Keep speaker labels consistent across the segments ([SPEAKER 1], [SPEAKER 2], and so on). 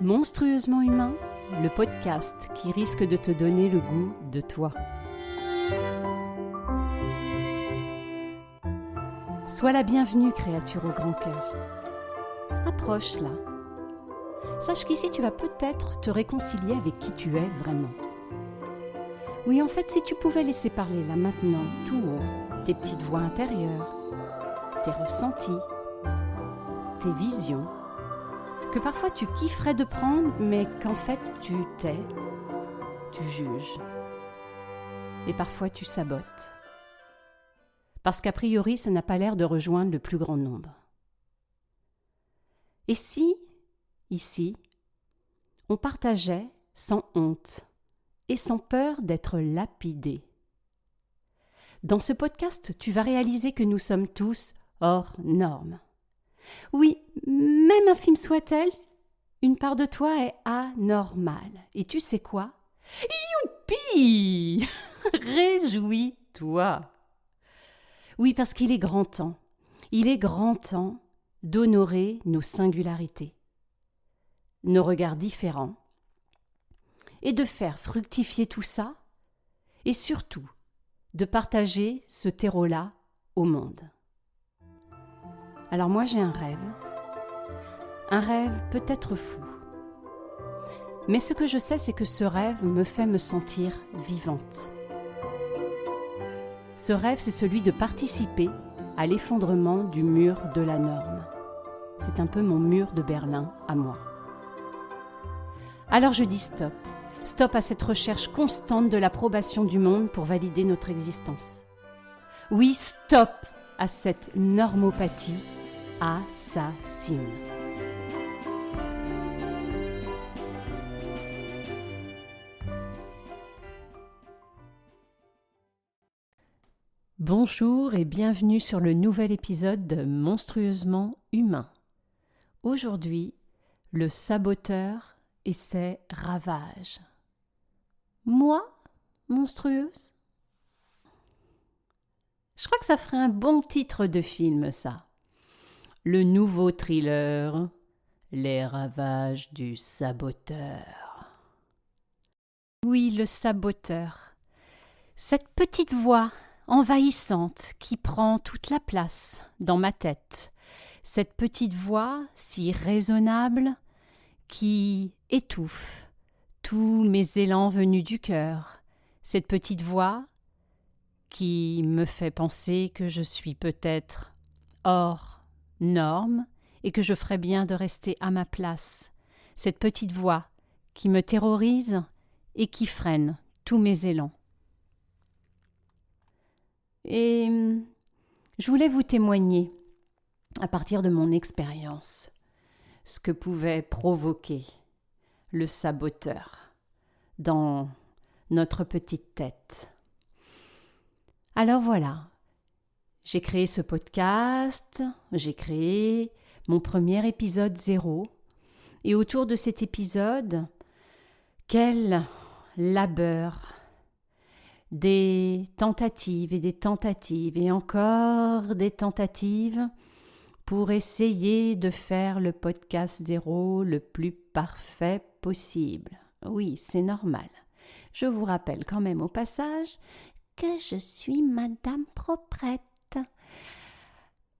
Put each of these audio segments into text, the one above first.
[SPEAKER 1] Monstrueusement humain, le podcast qui risque de te donner le goût de toi. Sois la bienvenue, créature au grand cœur. Approche là. Sache qu'ici tu vas peut-être te réconcilier avec qui tu es vraiment. Oui, en fait, si tu pouvais laisser parler là maintenant, tout haut, tes petites voix intérieures, tes ressentis, tes visions, que parfois tu kifferais de prendre, mais qu'en fait tu tais, tu juges. Et parfois tu sabotes. Parce qu'a priori, ça n'a pas l'air de rejoindre le plus grand nombre. Et si, ici, on partageait sans honte et sans peur d'être lapidé? Dans ce podcast, tu vas réaliser que nous sommes tous hors normes. Oui, même infime soit-elle, une part de toi est anormale. Et tu sais quoi? Youpi! Réjouis-toi! Oui, parce qu'il est grand temps. Il est grand temps d'honorer nos singularités, nos regards différents, et de faire fructifier tout ça, et surtout de partager ce terreau-là au monde. Alors moi j'ai un rêve peut-être fou. Mais ce que je sais, c'est que ce rêve me fait me sentir vivante. Ce rêve, c'est celui de participer à l'effondrement du mur de la norme. C'est un peu mon mur de Berlin à moi. Alors je dis stop. Stop à cette recherche constante de l'approbation du monde pour valider notre existence. Oui, stop à cette normopathie assassine. Bonjour et bienvenue sur le nouvel épisode de Monstrueusement humain. Aujourd'hui, le saboteur et ses ravages. Moi, monstrueuse? Je crois que ça ferait un bon titre de film, ça. Le nouveau thriller, les ravages du saboteur. Oui, le saboteur. Cette petite voix envahissante qui prend toute la place dans ma tête. Cette petite voix si raisonnable qui étouffe tous mes élans venus du cœur. Cette petite voix qui me fait penser que je suis peut-être hors norme et que je ferais bien de rester à ma place. Cette petite voix qui me terrorise et qui freine tous mes élans. Et je voulais vous témoigner, à partir de mon expérience, ce que pouvait provoquer le saboteur dans notre petite tête. Alors voilà, j'ai créé ce podcast, j'ai créé mon premier épisode 0, et autour de cet épisode, quel labeur! Des tentatives et encore des tentatives pour essayer de faire le podcast 0 le plus parfait possible. Oui, c'est normal. Je vous rappelle quand même au passage que je suis Madame Proprette.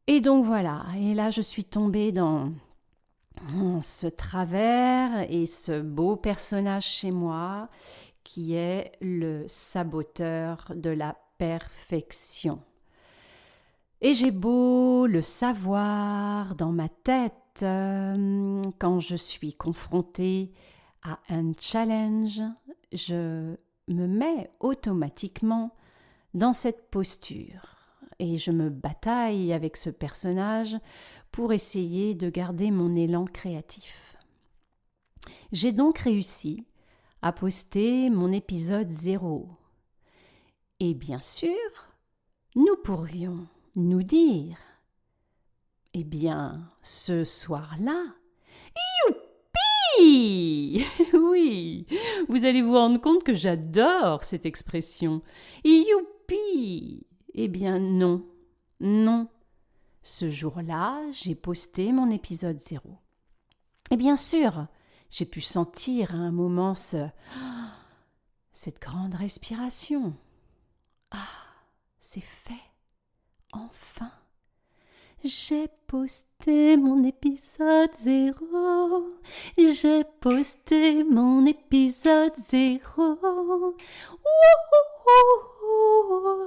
[SPEAKER 1] Et donc voilà, et là je suis tombée dans ce travers et ce beau personnage chez moi qui est le saboteur de la perfection. Et j'ai beau le savoir dans ma tête, quand je suis confrontée à un challenge, je me mets automatiquement dans cette posture. Et je me bataille avec ce personnage pour essayer de garder mon élan créatif. J'ai donc réussi à poster mon épisode 0. Et bien sûr, nous pourrions nous dire, eh bien, ce soir-là, youpi! Oui, vous allez vous rendre compte que j'adore cette expression. Youpi! Eh bien non, ce jour-là, j'ai posté mon épisode 0. Et bien sûr, J'ai pu sentir à un moment cette grande respiration. Ah, c'est fait, enfin. J'ai posté mon épisode 0. J'ai posté mon épisode 0.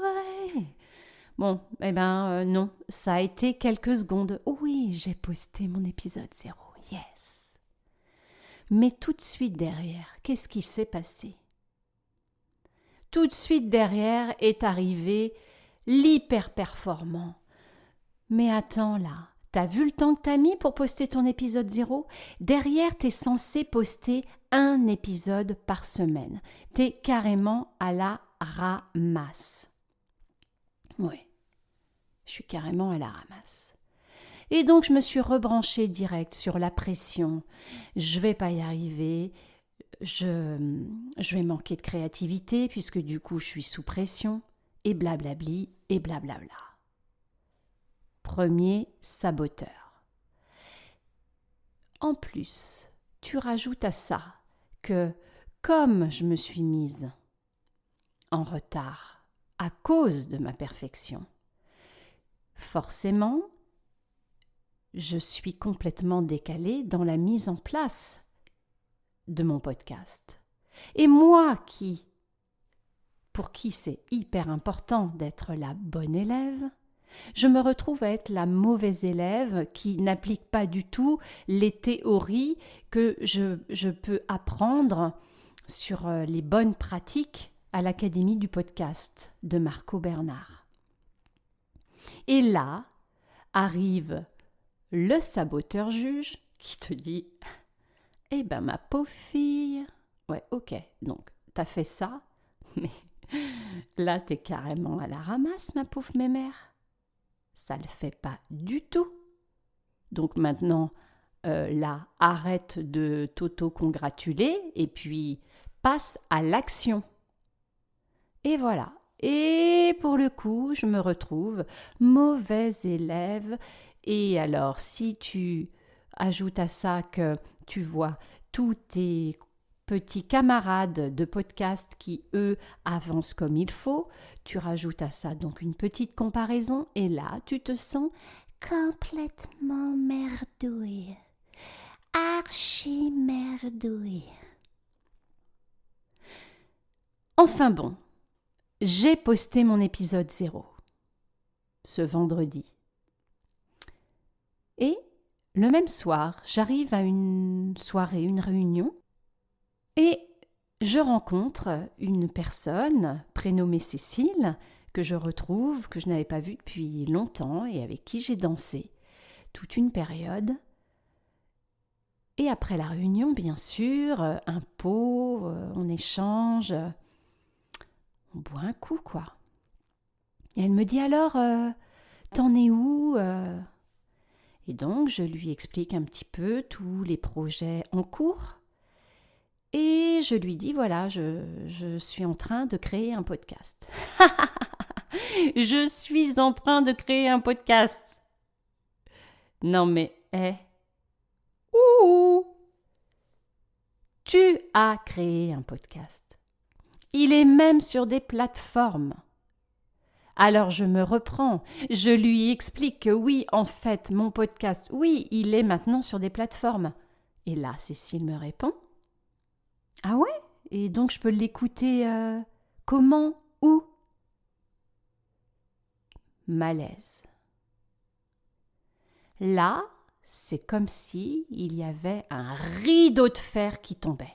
[SPEAKER 1] Ouais. Bon, non, ça a été quelques secondes. Oui, j'ai posté mon épisode 0. Yes. Mais tout de suite derrière, qu'est-ce qui s'est passé? Tout de suite derrière est arrivé l'hyper-performant. Mais attends là, t'as vu le temps que t'as mis pour poster ton épisode 0? Derrière, t'es censé poster un épisode par semaine. T'es carrément à la ramasse. Oui, je suis carrément à la ramasse. Et donc, je me suis rebranchée direct sur la pression. Je vais pas y arriver. Je vais manquer de créativité puisque du coup, je suis sous pression. Et blablabli, et blablabla. Premier saboteur. En plus, tu rajoutes à ça que comme je me suis mise en retard à cause de ma perfection, forcément, je suis complètement décalée dans la mise en place de mon podcast. Et moi pour qui c'est hyper important d'être la bonne élève, je me retrouve à être la mauvaise élève qui n'applique pas du tout les théories que je peux apprendre sur les bonnes pratiques à l'Académie du podcast de Marco Bernard. Et là arrive le saboteur juge qui te dit « Eh ben ma pauvre fille, ouais ok, donc t'as fait ça, mais là t'es carrément à la ramasse ma pauvre mémère. Ça ne le fait pas du tout. Donc maintenant, là, arrête de t'auto-congratuler et puis passe à l'action. » Et voilà. Et pour le coup, je me retrouve mauvaise élève. Et alors, si tu ajoutes à ça que tu vois tous tes petits camarades de podcast qui, eux, avancent comme il faut, tu rajoutes à ça donc une petite comparaison et là, tu te sens complètement merdouille, archi merdouille. Enfin bon, j'ai posté mon épisode 0 ce vendredi. Et le même soir, j'arrive à une soirée, une réunion, et je rencontre une personne prénommée Cécile que je retrouve, que je n'avais pas vue depuis longtemps et avec qui j'ai dansé toute une période. Et après la réunion, bien sûr, un pot, on échange, on boit un coup, quoi. Et elle me dit alors, t'en es où Et donc, je lui explique un petit peu tous les projets en cours. Et je lui dis, voilà, je suis en train de créer un podcast. Je suis en train de créer un podcast. Non mais, tu as créé un podcast. Il est même sur des plateformes. Alors je me reprends, je lui explique que oui, en fait, mon podcast, oui, il est maintenant sur des plateformes. Et là, Cécile me répond, ah ouais? Et donc je peux l'écouter comment? Où? Malaise. Là, c'est comme si il y avait un rideau de fer qui tombait.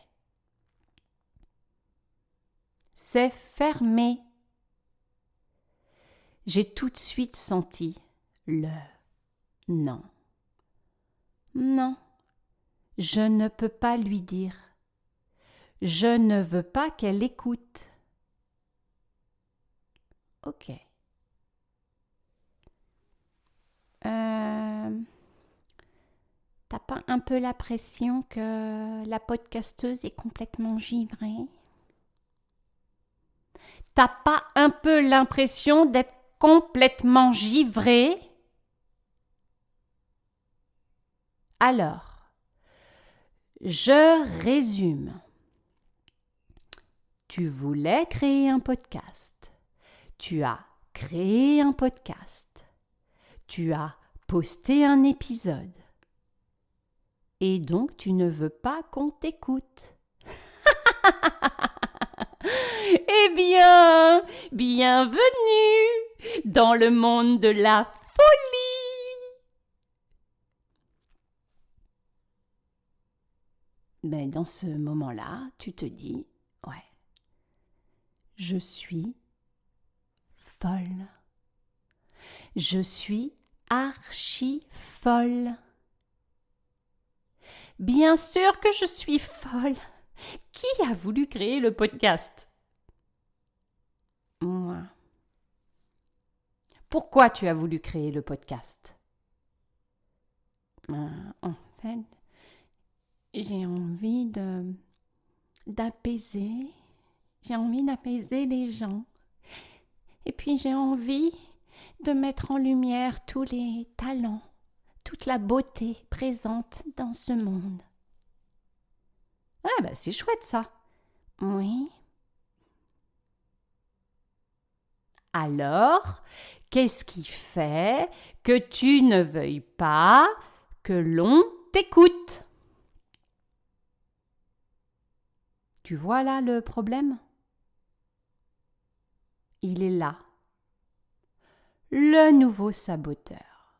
[SPEAKER 1] C'est fermé. J'ai tout de suite senti le non. Non, je ne peux pas lui dire. Je ne veux pas qu'elle écoute. Ok. T'as pas un peu la pression que la podcasteuse est complètement givrée? T'as pas un peu l'impression d'être complètement givrée? Alors, Je résume. Tu voulais créer un podcast. Tu as créé un podcast. Tu as posté un épisode. Et donc, tu ne veux pas qu'on t'écoute. Eh bien, bienvenue dans le monde de la folie. Mais dans ce moment-là, tu te dis, ouais, je suis folle. Je suis archi folle. Bien sûr que je suis folle. Qui a voulu créer le podcast? Moi. Pourquoi tu as voulu créer le podcast? En fait, j'ai envie d'apaiser. J'ai envie d'apaiser les gens. Et puis j'ai envie de mettre en lumière tous les talents, toute la beauté présente dans ce monde. Ah bah c'est chouette ça. Oui. Alors, qu'est-ce qui fait que tu ne veuilles pas que l'on t'écoute? Tu vois là le problème? Il est là. Le nouveau saboteur.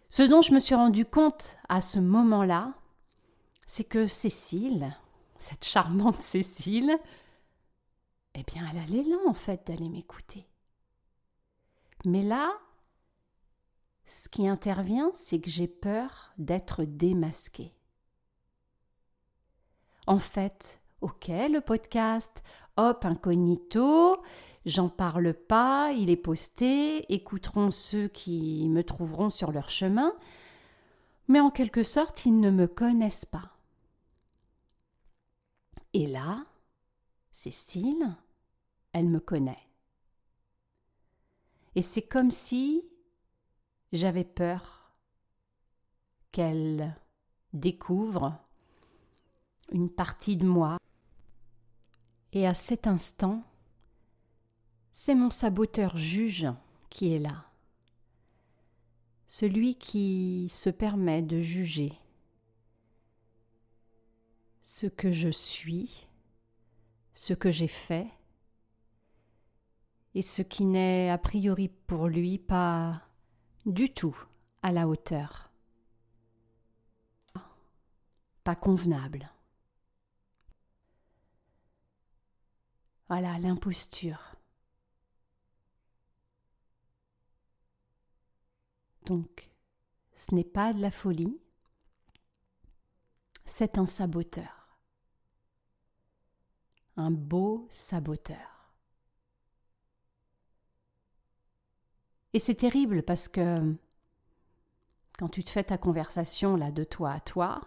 [SPEAKER 1] Ce dont je me suis rendu compte à ce moment-là, c'est que Cécile, cette charmante Cécile, eh bien, elle a l'élan en fait d'aller m'écouter. Mais là, ce qui intervient, c'est que j'ai peur d'être démasquée. En fait, ok, le podcast, hop, incognito, j'en parle pas, il est posté, écouteront ceux qui me trouveront sur leur chemin, mais en quelque sorte, ils ne me connaissent pas. Et là, Cécile, elle me connaît. Et c'est comme si j'avais peur qu'elle découvre une partie de moi. Et à cet instant, c'est mon saboteur juge qui est là. Celui qui se permet de juger ce que je suis, ce que j'ai fait, et ce qui n'est a priori pour lui pas du tout à la hauteur. Pas convenable. Voilà, l'imposture. Donc, ce n'est pas de la folie, c'est un saboteur. Un beau saboteur. Et c'est terrible parce que quand tu te fais ta conversation là de toi à toi,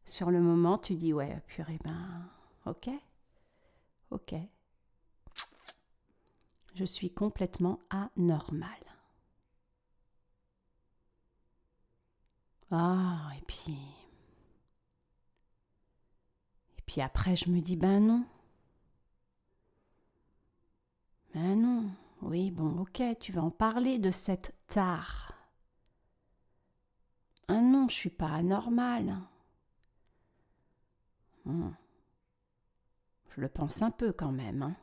[SPEAKER 1] sur le moment tu dis ouais, purée, ok, je suis complètement anormale. Ah, et puis après je me dis non. Oui, bon, ok, tu vas en parler de cette tare. Ah non, je suis pas anormale. Je le pense un peu quand même, hein.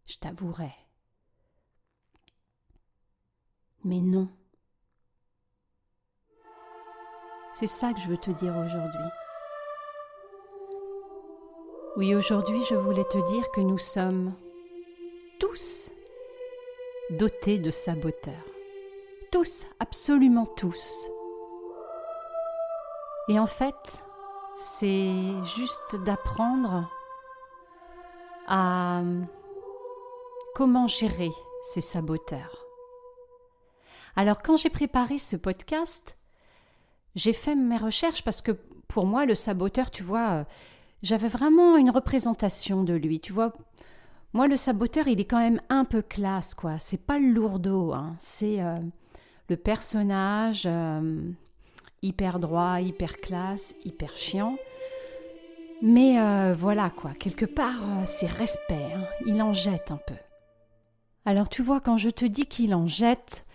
[SPEAKER 1] Je t'avouerai. Mais non. C'est ça que je veux te dire aujourd'hui. Oui, aujourd'hui, je voulais te dire que nous sommes tous dotés de saboteurs. Tous, absolument tous. Et en fait, c'est juste d'apprendre à comment gérer ces saboteurs. Alors, quand j'ai préparé ce podcast, j'ai fait mes recherches parce que pour moi, le saboteur, tu vois, j'avais vraiment une représentation de lui. Tu vois, moi, le saboteur, il est quand même un peu classe, quoi. C'est pas le lourdeau, hein. C'est le personnage hyper droit, hyper classe, hyper chiant. Mais voilà quoi, quelque part, c'est respect, hein. Il en jette un peu. Alors tu vois, quand je te dis qu'il en jette,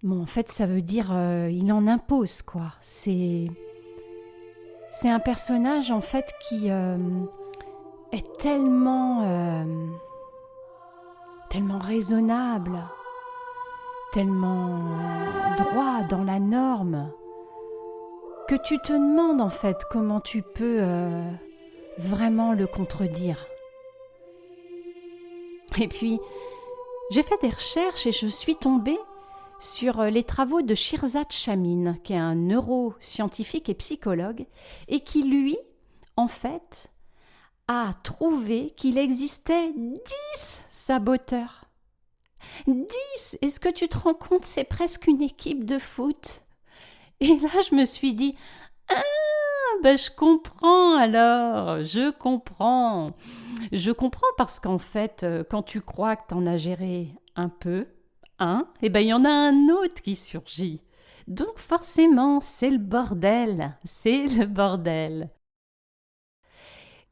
[SPEAKER 1] bon, en fait, ça veut dire il en impose, quoi. C'est un personnage, en fait, qui est tellement raisonnable, tellement droit dans la norme, que tu te demandes, en fait, comment tu peux vraiment le contredire. Et puis, j'ai fait des recherches et je suis tombée sur les travaux de Shirzad Chamine, qui est un neuroscientifique et psychologue, et qui, lui, en fait, a trouvé qu'il existait 10 saboteurs. 10! Est-ce que tu te rends compte? C'est presque une équipe de foot. Et là, je me suis dit, ah, ben je comprends alors, je comprends. Je comprends parce qu'en fait, quand tu crois que tu en as géré un peu, eh ben il y en a un autre qui surgit. Donc forcément, c'est le bordel, c'est le bordel.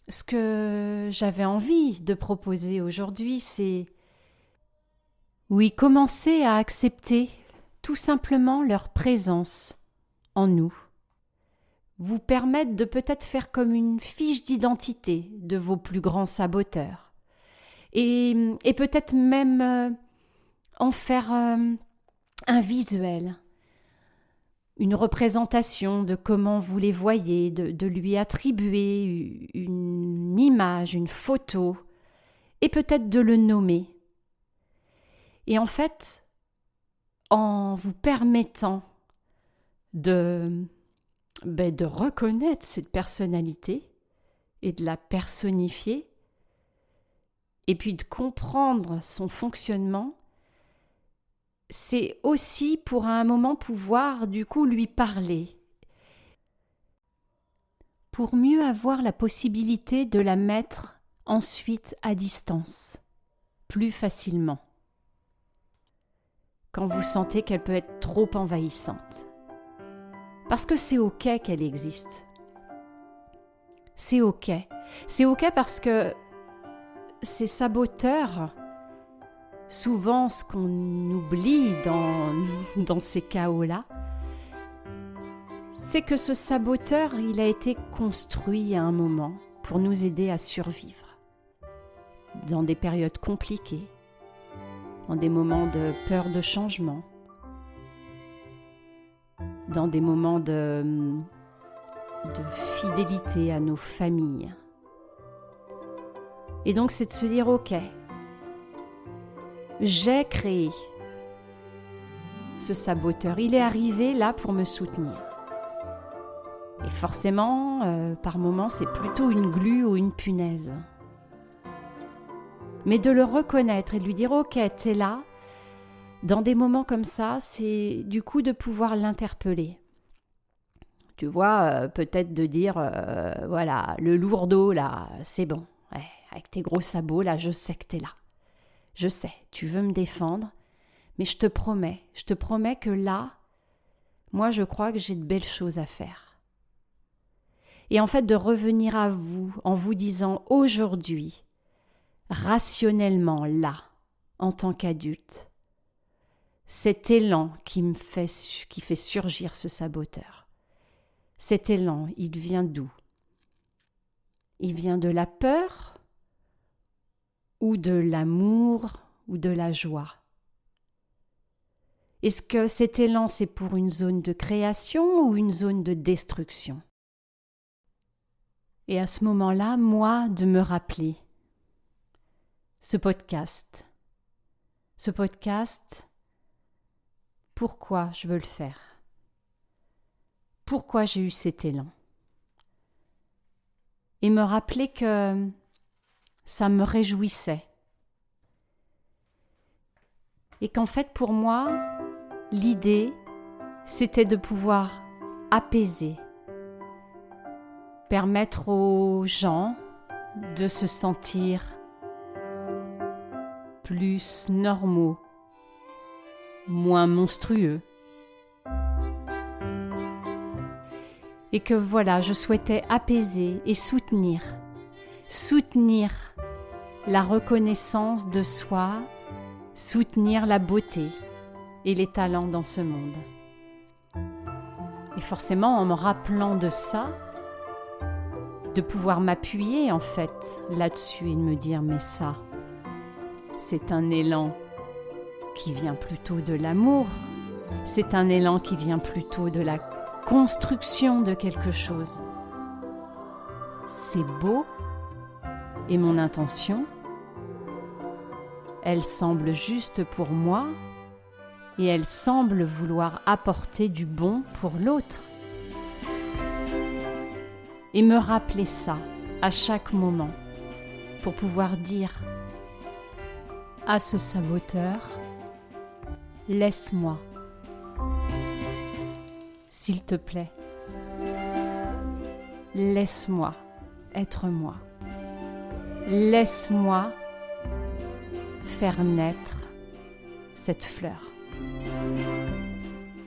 [SPEAKER 1] Ce que j'avais envie de proposer aujourd'hui, c'est oui, commencer à accepter tout simplement leur présence en nous. Vous permettre de peut-être faire comme une fiche d'identité de vos plus grands saboteurs. Et peut-être même en faire un visuel, une représentation de comment vous les voyez, de lui attribuer une image, une photo, et peut-être de le nommer. Et en fait, en vous permettant de reconnaître cette personnalité et de la personnifier, et puis de comprendre son fonctionnement, c'est aussi pour à un moment pouvoir du coup lui parler, pour mieux avoir la possibilité de la mettre ensuite à distance, plus facilement, quand vous sentez qu'elle peut être trop envahissante. Parce que c'est ok qu'elle existe. C'est ok. C'est ok parce que ces saboteurs, souvent ce qu'on oublie dans ces chaos-là, c'est que ce saboteur, il a été construit à un moment pour nous aider à survivre. Dans des périodes compliquées, dans des moments de peur de changement, dans des moments de fidélité à nos familles. Et donc c'est de se dire, ok, j'ai créé ce saboteur, il est arrivé là pour me soutenir. Et forcément, par moments, c'est plutôt une glu ou une punaise. Mais de le reconnaître et de lui dire, ok, t'es là, dans des moments comme ça, c'est du coup de pouvoir l'interpeller. Tu vois, peut-être de dire, voilà, le lourdeau, là, c'est bon. Ouais, avec tes gros sabots, là, je sais que t'es là. Je sais, tu veux me défendre, mais je te promets que là, moi, je crois que j'ai de belles choses à faire. Et en fait, de revenir à vous en vous disant aujourd'hui, rationnellement, là, en tant qu'adulte, cet élan qui fait surgir ce saboteur. Cet élan, il vient d'où? Il vient de la peur ou de l'amour ou de la joie? Est-ce que cet élan, c'est pour une zone de création ou une zone de destruction? Et à ce moment-là, moi, de me rappeler ce podcast, pourquoi je veux le faire? Pourquoi j'ai eu cet élan? Et me rappeler que ça me réjouissait. Et qu'en fait, pour moi, l'idée, c'était de pouvoir apaiser, permettre aux gens de se sentir plus normaux, moins monstrueux. Et que voilà, je souhaitais apaiser et soutenir la reconnaissance de soi, soutenir la beauté et les talents dans ce monde. Et forcément, en me rappelant de ça, de pouvoir m'appuyer en fait là-dessus et de me dire mais ça, c'est un élan qui vient plutôt de l'amour, c'est un élan qui vient plutôt de la construction de quelque chose. C'est beau et mon intention, elle semble juste pour moi et elle semble vouloir apporter du bon pour l'autre. Et me rappeler ça à chaque moment pour pouvoir dire à ce saboteur, laisse-moi, s'il te plaît, laisse-moi être moi, laisse-moi faire naître cette fleur,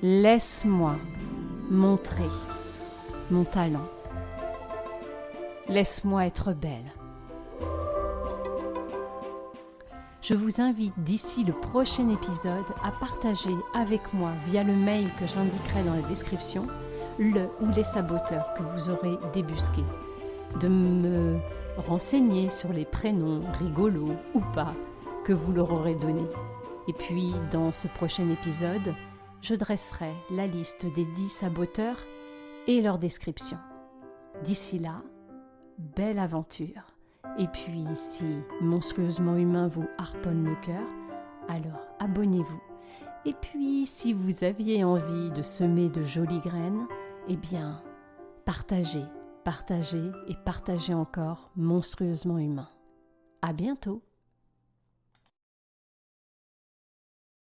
[SPEAKER 1] laisse-moi montrer mon talent, laisse-moi être belle. Je vous invite d'ici le prochain épisode à partager avec moi via le mail que j'indiquerai dans la description le ou les saboteurs que vous aurez débusqués, de me renseigner sur les prénoms rigolos ou pas que vous leur aurez donnés. Et puis dans ce prochain épisode, je dresserai la liste des 10 saboteurs et leur description. D'ici là, belle aventure. Et puis, si Monstrueusement Humain vous harponne le cœur, alors abonnez-vous. Et puis, si vous aviez envie de semer de jolies graines, eh bien, partagez et partagez encore Monstrueusement Humain. À bientôt!